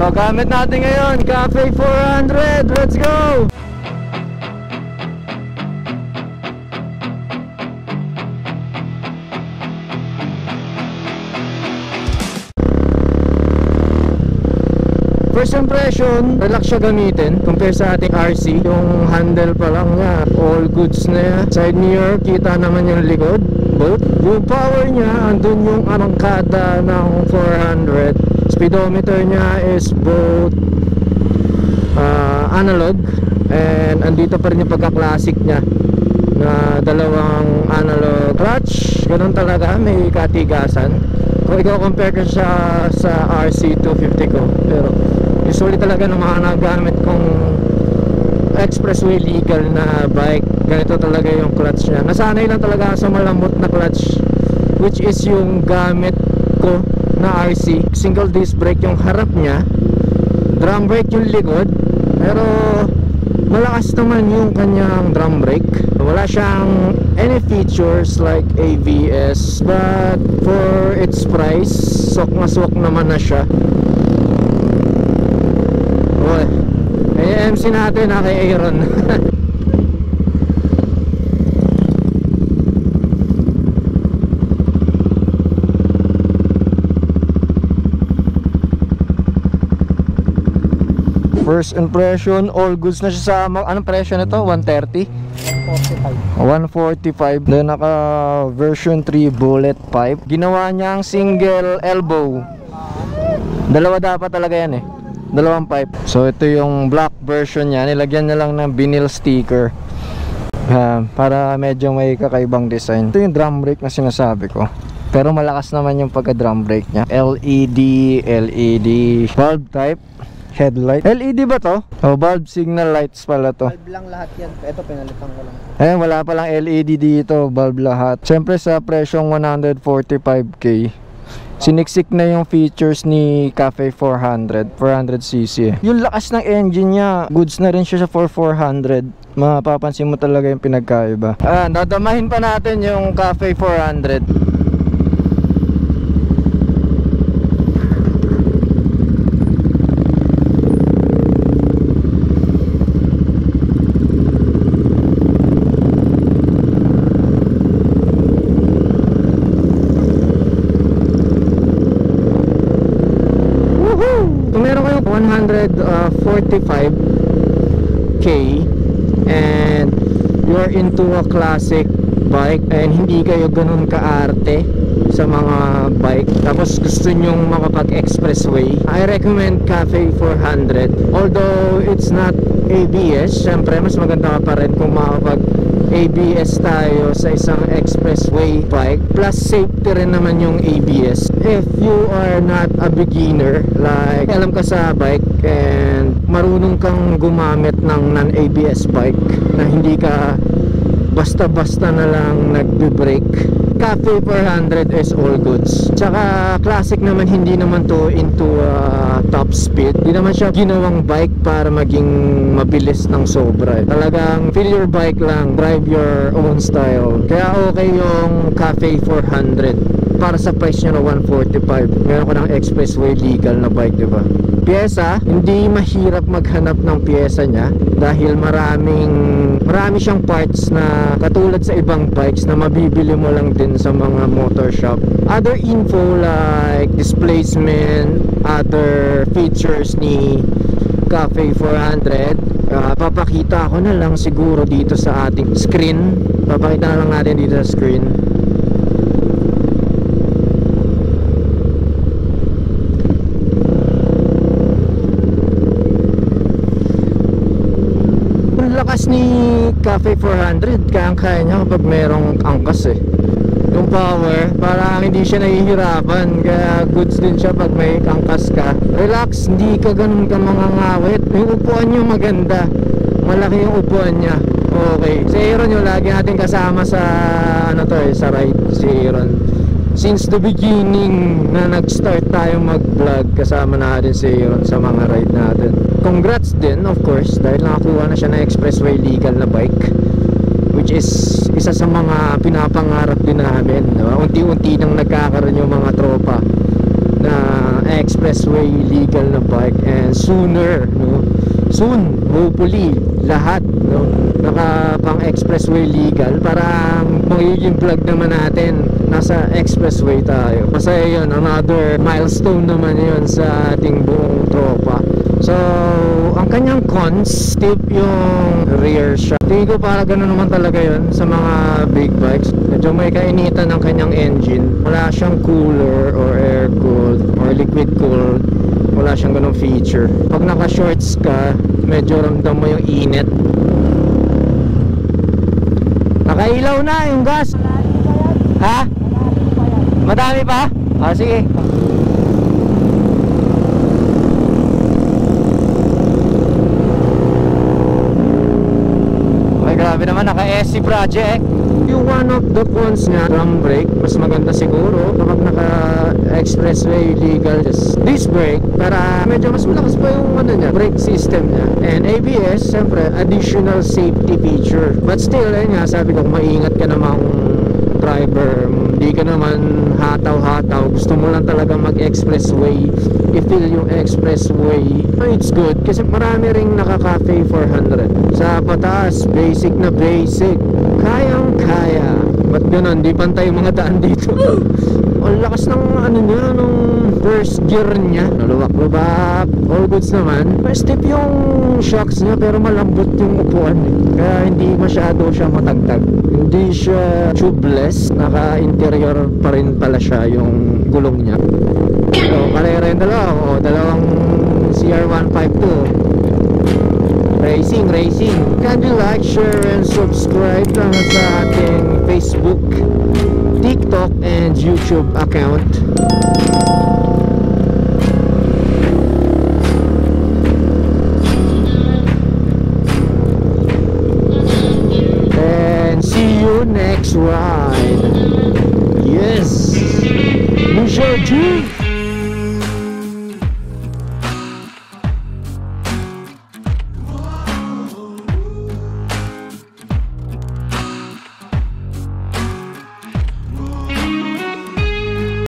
So gamit natin ngayon Cafe 400. Let's go! First impression, relax siya gamitin compare sa ating RC. Yung handle pa lang niya, all goods na yan. Side mirror, kita naman yung likod, both. Yung power niya, andun yung arangkada ng 400. Speedometer niya is both analog, and andito pa rin yung pagka-classic niya na dalawang analog clutch. Ganun talaga, may katigasan. Kung ikaw compare ko siya sa RC250 ko, pero usually talaga ng mga nagamit kong expressway legal na bike, ganito talaga yung clutch niya. Nasanay lang talaga sa malambot na clutch, which is yung gamit ko na RC. Single disc brake yung harap niya, drum brake yung likod, pero malakas naman yung kanyang drum brake. Wala siyang any features like ABS, but for its price, swak na swak naman na siya. MC natin na kay Aaron. First impression, all goods na siya sa anong presyo nito? 130? 145. Then naka version 3 bullet pipe. Ginawa niyang single elbow. Dalawa dapat talaga yan eh, dalawang pipe. So ito yung black version niya. Nilagyan niya lang ng vinyl sticker para medyo may kakaibang design. Ito yung drum brake na sinasabi ko, pero malakas naman yung pagka drum brake niya. LED bulb type headlight. LED ba to? Oh, bulb signal lights pala to. Bulb lang lahat yan. Ito pinalitan ko lang. Eh, wala palang LED dito, bulb lahat. Siyempre sa presyong 145k, siniksik na yung features ni Cafe 400cc. Yung lakas ng engine niya, goods na rin siya sa 400. Mapapansin mo talaga yung pinagkaiba. Dadamahin pa natin yung Cafe 400. Kung meron kayong 145k and you're into a classic bike and hindi kayo ganun kaarte sa mga bike, tapos gusto nyong makapag-expressway, I recommend Cafe 400. Although it's not ABS, syempre mas maganda ka pa rin kung makapag-ABS tayo sa isang expressway bike. Plus safety rin naman yung ABS. If you are not a beginner, like alam ka sa bike and marunong kang gumamit ng non-ABS bike na hindi ka basta-basta na lang nagbe-brake, Cafe 400 is all goods. Tsaka classic naman, hindi naman to into top speed. Hindi naman siya ginawang bike para maging mabilis ng sobra. Talagang feel your bike lang, drive your own style. Kaya okay yung Cafe 400 para sa price niya na 145. Meron ko ng expressway legal na bike, diba? Pyesa, hindi mahirap maghanap ng pyesa niya dahil marami siyang parts na katulad sa ibang bikes na mabibili mo lang din sa mga motor shop. Other info like displacement, other features ni Cafe 400, papakita ko na lang siguro dito sa ating screen. Papakita na lang natin dito sa screen. Lakas ni Cafe 400, kaya niya kapag merong angkas eh. Yung power, parang hindi siya nahihirapan, kaya goods din siya pag may angkas ka. Relax, hindi ka ganun ka mangangawit. Yung upuan niyo maganda, malaki yung upuan niya. Okay, si Aaron yung lagi natin kasama sa sa ride, si Aaron. Since the beginning na nag-start tayong mag-vlog, kasama natin si Aaron sa mga ride natin. Congrats din, of course, dahil nakakuha na siya ng expressway legal na bike, which is isa sa mga pinapangarap din namin, no? Unti-unti nang nagkakaroon yung mga tropa na expressway legal na bike, and and sooner, no? Soon, hopefully, lahat, no? Naka pang expressway legal para magiging vlog naman natin nasa expressway tayo. Masaya yun, another milestone naman yun sa ating buong tropa. So, ang kanyang cons, tip yung rear shock. Tingin ko para gano'n naman talaga yun sa mga big bikes. Medyo may kainitan ng kanyang engine. Wala siyang cooler or air cooled or liquid cooled. Wala siyang ganong feature. Pag naka-shorts ka, medyo ramdam mo yung init. Nakailaw na yung gas. Ha? Madami pa? Ah, sige. Ay, grabe naman, naka-SC project. Yung one of the cons niya, drum brake, mas maganda siguro kapag naka-expressway legal disc brake para medyo mas malakas pa yung ano niya, brake system niya. And ABS, siyempre, additional safety feature. But still, ayun nga, sabi ko, maingat ka namang driver, hindi ka naman hataw-hataw, gusto mo lang talaga mag-expressway, i-feel yung expressway. It's good kasi marami ring naka-cafe 400 sa pataas, basic na basic, kayang-kaya. Ba't ganun, di pantay yung mga daan dito. Ang lakas ng ano niya, nung first gear niya, naluwak-lubak, all goods naman. Step yung shocks niya pero malambot yung upuan eh. Kaya hindi masyado siya matagtag. Hindi siya tubeless, naka-interior pa rin pala siya yung gulong niya. So, kare-ren dalawang CR152. Racing. Can you like, share, and subscribe sa ating Facebook, TikTok, and YouTube account? And see you next ride. Yes, Lucia G.